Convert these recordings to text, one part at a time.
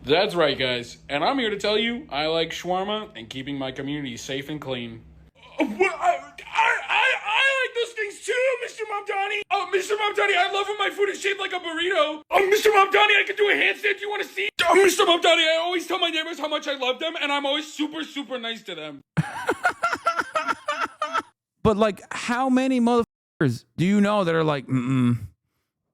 That's right, guys. And I'm here to tell you I like shawarma and keeping my community safe and clean. I like those things too, Mr. Mamdani. Oh, Mr. Mamdani, I love when my food is shaped like a burrito. Oh, Mr. Mamdani, I can do a handstand. Do you want to see? Oh, Mr. Mamdani, I always tell my neighbors how much I love them, and I'm always super, super nice to them. But like, how many motherfuckers do you know that are like,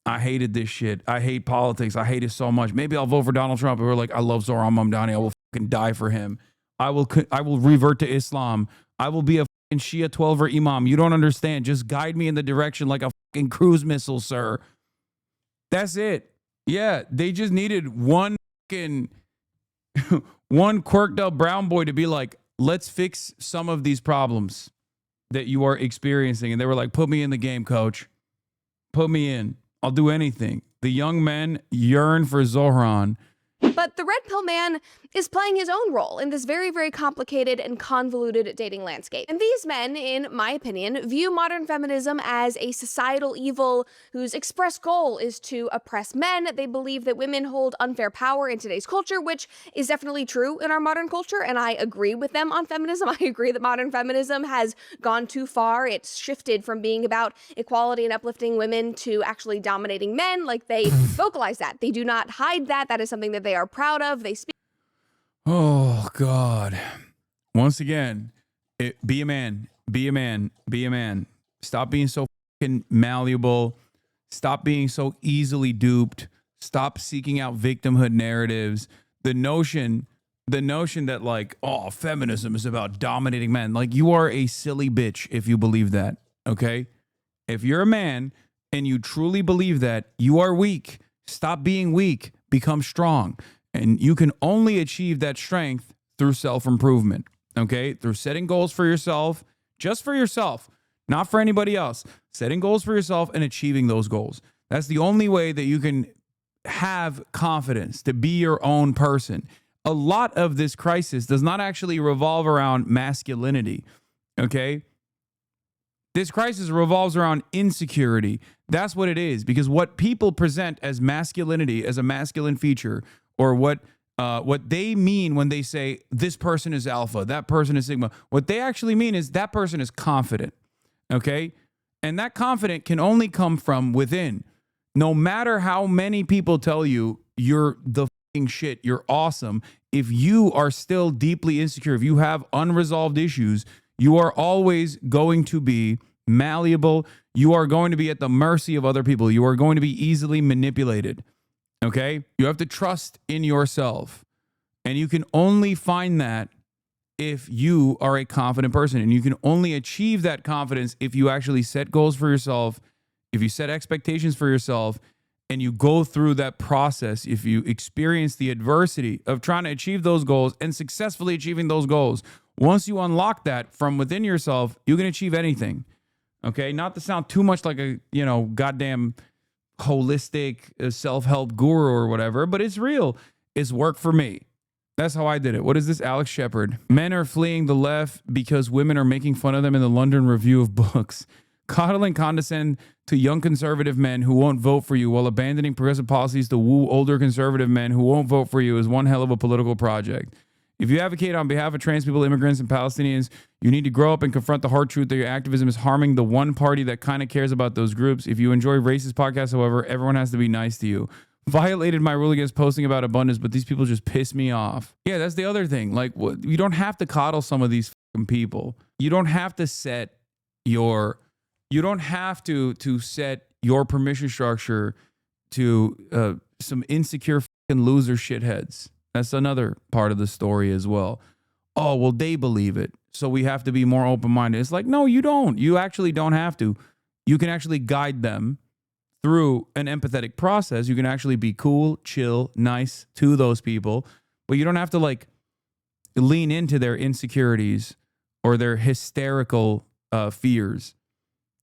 I hated this shit. I hate politics. I hate it so much. Maybe I'll vote for Donald Trump. And we're like, I love Zohran Mamdani. I will fucking die for him. I will revert to Islam. I will be a fucking Shia 12er imam. You don't understand. Just guide me in the direction like a fucking cruise missile, sir. That's it. Yeah, they just needed one fucking one quirked up brown boy to be like, let's fix some of these problems that you are experiencing. And they were like, put me in the game, coach. Put me in. I'll do anything. The young men yearn for Zohran. But the red pill man is playing his own role in this very, very complicated and convoluted dating landscape. And these men, in my opinion, view modern feminism as a societal evil whose express goal is to oppress men. They believe that women hold unfair power in today's culture, which is definitely true in our modern culture, and I agree with them on feminism. I agree that modern feminism has gone too far. It's shifted from being about equality and uplifting women to actually dominating men. Like, they vocalize that. They do not hide that. That is something that they are proud of. They speak. Oh, God. Once again, be a man. Be a man. Be a man. Stop being so fucking malleable. Stop being so easily duped. Stop seeking out victimhood narratives. The notion that like, oh, feminism is about dominating men. Like, you are a silly bitch if you believe that, okay? If you're a man and you truly believe that, you are weak. Stop being weak. Become strong. And you can only achieve that strength through self-improvement, okay? Through setting goals for yourself, just for yourself, not for anybody else. Setting goals for yourself and achieving those goals. That's the only way that you can have confidence to be your own person. A lot of this crisis does not actually revolve around masculinity, okay? This crisis revolves around insecurity. That's what it is, because what people present as masculinity, as a masculine feature, or what they mean when they say this person is alpha, that person is sigma, what they actually mean is that person is confident, okay? And that confident can only come from within. No matter how many people tell you you're the fucking shit, you're awesome, if you are still deeply insecure, if you have unresolved issues, you are always going to be malleable. You are going to be at the mercy of other people. You are going to be easily manipulated. Okay? You have to trust in yourself. And you can only find that if you are a confident person. And you can only achieve that confidence if you actually set goals for yourself, if you set expectations for yourself, and you go through that process, if you experience the adversity of trying to achieve those goals and successfully achieving those goals. Once you unlock that from within yourself, you can achieve anything. Okay? Not to sound too much like a, goddamn holistic self-help guru or whatever, but it's real. It's worked for me. That's how I did it. What is this? Alex Shepard. Men are fleeing the left because women are making fun of them in the London Review of Books. Coddle and condescend to young conservative men who won't vote for you while abandoning progressive policies to woo older conservative men who won't vote for you is one hell of a political project. If you advocate on behalf of trans people, immigrants, and Palestinians, you need to grow up and confront the hard truth that your activism is harming the one party that kind of cares about those groups. If you enjoy racist podcasts, however, everyone has to be nice to you. Violated my rule against posting about abundance, but these people just piss me off. Yeah, that's the other thing. Like, you don't have to coddle some of these fucking people. You don't have to set your set your permission structure to some insecure fucking loser shitheads. That's another part of the story as well. Oh, well, they believe it, so we have to be more open-minded. It's like, no, you don't. You actually don't have to. You can actually guide them through an empathetic process. You can actually be cool, chill, nice to those people, but you don't have to like lean into their insecurities or their hysterical fears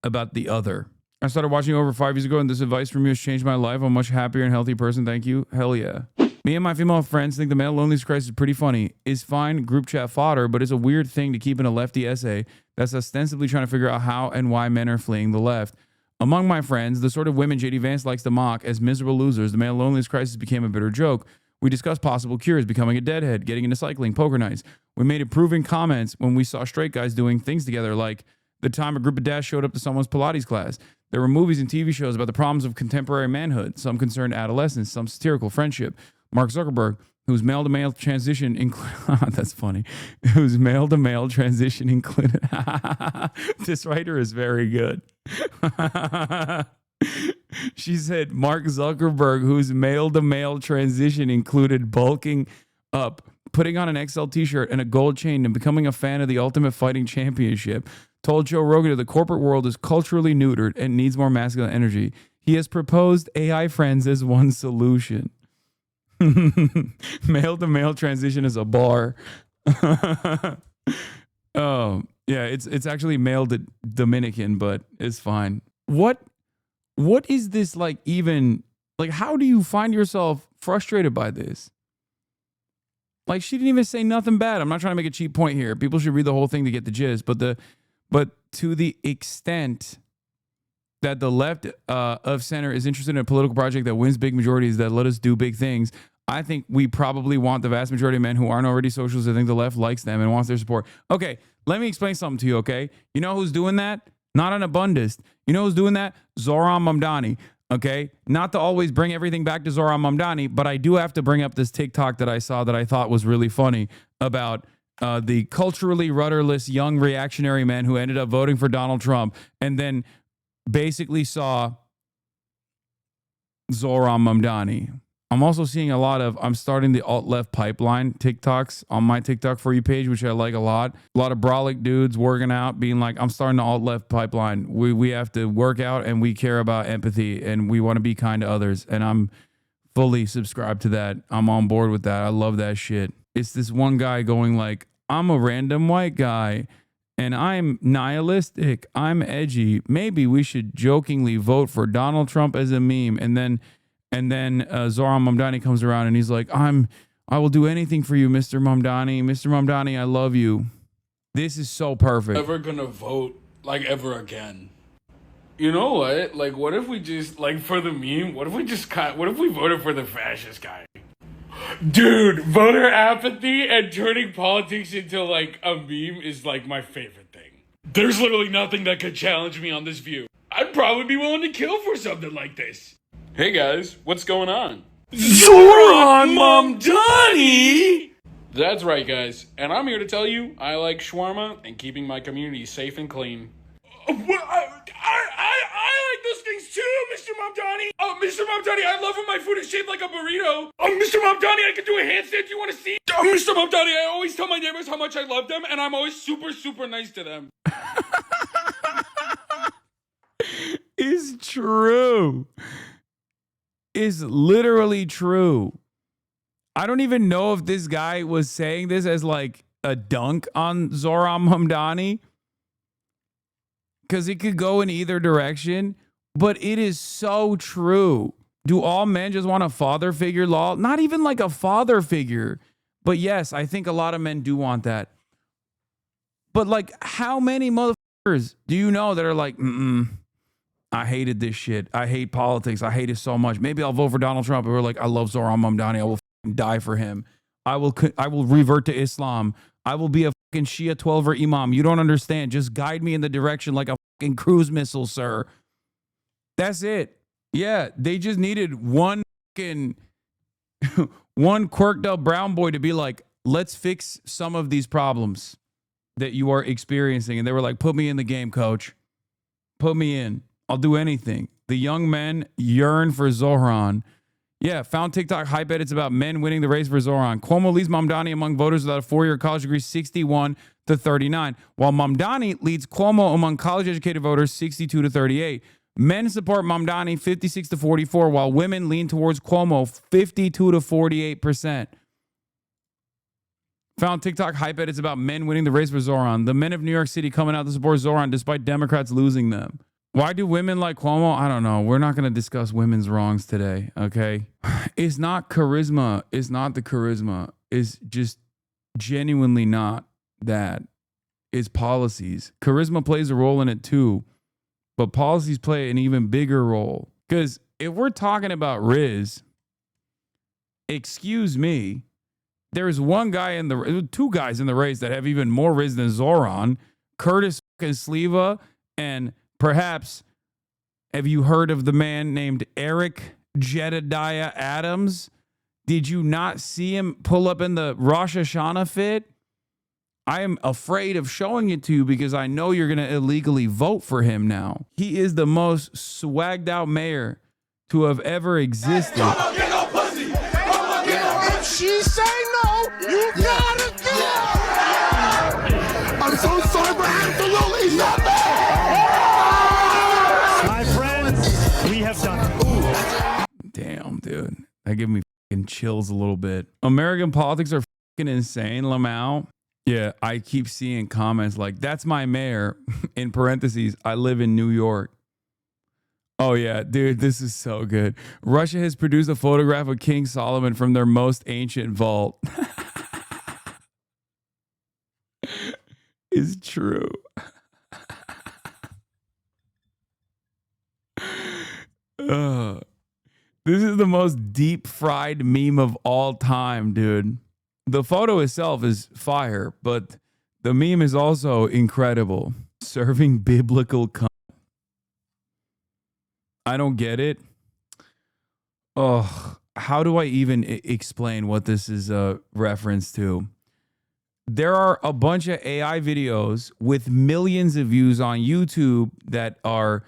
about the other. I started watching over 5 years ago, and this advice from you has changed my life. I'm a much happier and healthy person. Thank you. Hell yeah. Me and my female friends think the male loneliness crisis is pretty funny. Is fine group chat fodder, but it's a weird thing to keep in a lefty essay that's ostensibly trying to figure out how and why men are fleeing the left. Among my friends, the sort of women J.D. Vance likes to mock as miserable losers, the male loneliness crisis became a bitter joke. We discussed possible cures, becoming a deadhead, getting into cycling, poker nights. We made approving comments when we saw straight guys doing things together, like the time a group of dads showed up to someone's Pilates class. There were movies and TV shows about the problems of contemporary manhood, some concerned adolescence, some satirical friendship. Mark Zuckerberg, whose male-to-male transition included... That's funny. Whose male-to-male transition included... This writer is very good. She said, Mark Zuckerberg, whose male-to-male transition included bulking up, putting on an XL t-shirt and a gold chain, and becoming a fan of the Ultimate Fighting Championship, told Joe Rogan that the corporate world is culturally neutered and needs more masculine energy. He has proposed AI friends as one solution. Male-to-male transition is a bar. Oh, yeah, it's actually male to Dominican, but it's fine. What is this like even, like, how do you find yourself frustrated by this? Like, she didn't even say nothing bad. I'm not trying to make a cheap point here. People should read the whole thing to get the gist, but to the extent that the left of center is interested in a political project that wins big majorities that let us do big things, I think we probably want the vast majority of men who aren't already socialists. I think the left likes them and wants their support. Okay, let me explain something to you, okay? You know who's doing that? Not an abundist. You know who's doing that? Zohran Mamdani, okay? Not to always bring everything back to Zohran Mamdani, but I do have to bring up this TikTok that I saw that I thought was really funny about the culturally rudderless young reactionary men who ended up voting for Donald Trump and then basically saw Zohran Mamdani. I'm also seeing a lot of, I'm starting the alt-left pipeline TikToks on my TikTok For You page, which I like a lot. A lot of brolic dudes working out, being like, I'm starting the alt-left pipeline. We have to work out and we care about empathy and we want to be kind to others. And I'm fully subscribed to that. I'm on board with that. I love that shit. It's this one guy going like, I'm a random white guy and I'm nihilistic. I'm edgy. Maybe we should jokingly vote for Donald Trump as a meme. And then Zohran Mamdani comes around and he's like, I will do anything for you, Mr. Mamdani. Mr. Mamdani, I love you. This is so perfect. Never gonna vote like ever again. You know what? Like, what if we just, like, for the meme, what if we voted for the fascist guy? Dude, voter apathy and turning politics into, like, a meme is, like, my favorite thing. There's literally nothing that could challenge me on this view. I'd probably be willing to kill for something like this. Hey guys, what's going on? Zohran Mamdani! That's right, guys, and I'm here to tell you I like shawarma and keeping my community safe and clean. I like those things too, Mr. Mamdani. Oh, Mr. Mamdani, I love when my food is shaped like a burrito. Oh, Mr. Mamdani, I can do a handstand. Do you want to see? Oh, Mr. Mamdani, I always tell my neighbors how much I love them, and I'm always super, super nice to them. It's true. Is literally true. I don't even know if this guy was saying this as like a dunk on Zohran Mamdani, because it could go in either direction, but it is so true. Do all men just want a father figure, law? Not even like a father figure, but yes, I think a lot of men do want that. But like, how many motherfuckers do you know that are like, I hated this shit. I hate politics. I hate it so much. Maybe I'll vote for Donald Trump. Or like, I love Zohran Mamdani. I will die for him. I will revert to Islam. I will be a fucking Shia 12er imam. You don't understand. Just guide me in the direction like a fucking cruise missile, sir. That's it. Yeah, they just needed one quirked up brown boy to be like, let's fix some of these problems that you are experiencing. And they were like, put me in the game, coach. Put me in. I'll do anything. The young men yearn for Zohran. Yeah, found TikTok hype edits about men winning the race for Zohran. Cuomo leads Mamdani among voters without a 4-year college degree 61 to 39, while Mamdani leads Cuomo among college-educated voters 62 to 38. Men support Mamdani 56 to 44, while women lean towards Cuomo 52 to 48%. Found TikTok hype edits about men winning the race for Zohran. The men of New York City coming out to support Zohran despite Democrats losing them. Why do women like Cuomo? I don't know. We're not going to discuss women's wrongs today, okay? It's not charisma. It's not the charisma. It's just genuinely not that. It's policies. Charisma plays a role in it too, but policies play an even bigger role. Because if we're talking about Riz, excuse me, there's one guy in the, two guys in the race that have even more riz than Zohran, Curtis fucking Sleva, and perhaps, have you heard of the man named Eric Jedediah Adams? Did you not see him pull up in the Rosh Hashanah fit? I am afraid of showing it to you because I know you're going to illegally vote for him now. He is the most swagged out mayor to have ever existed. If she say no, you gotta go. I'm so sorry, but absolutely nothing. My friends, we have done it. Damn, dude. That give me fucking chills a little bit. American politics are fucking insane, Lamau. Yeah, I keep seeing comments like, that's my mayor. In parentheses, I live in New York. Oh, yeah, dude, this is so good. Russia has produced a photograph of King Solomon from their most ancient vault. It's true. This is the most deep fried meme of all time, dude. The photo itself is fire, but the meme is also incredible. Serving biblical content. I don't get it. Oh, how do I even explain what this is a reference to? There are a bunch of AI videos with millions of views on YouTube that are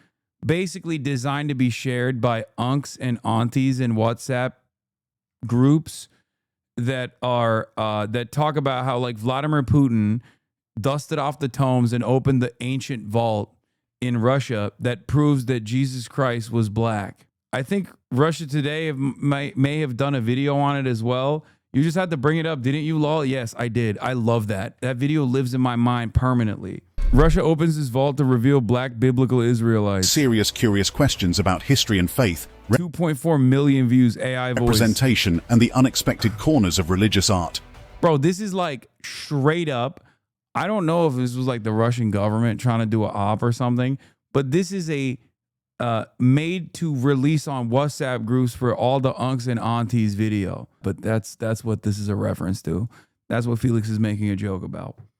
basically designed to be shared by unks and aunties in WhatsApp groups that are that talk about how like Vladimir Putin dusted off the tomes and opened the ancient vault in Russia that proves that Jesus Christ was black. I think Russia Today may have done a video on it as well. You just had to bring it up, didn't you, Lol? Yes, I did. I love that. That video lives in my mind permanently. Russia opens its vault to reveal black biblical Israelites. Serious, curious questions about history and faith, 2.4 million views, AI voice. representation, and the unexpected corners of religious art. Bro, this is like straight up. I don't know if this was like the Russian government trying to do an op or something, but this is a made to release on WhatsApp groups for all the unks and aunties video. But that's what this is a reference to. That's what Felix is making a joke about.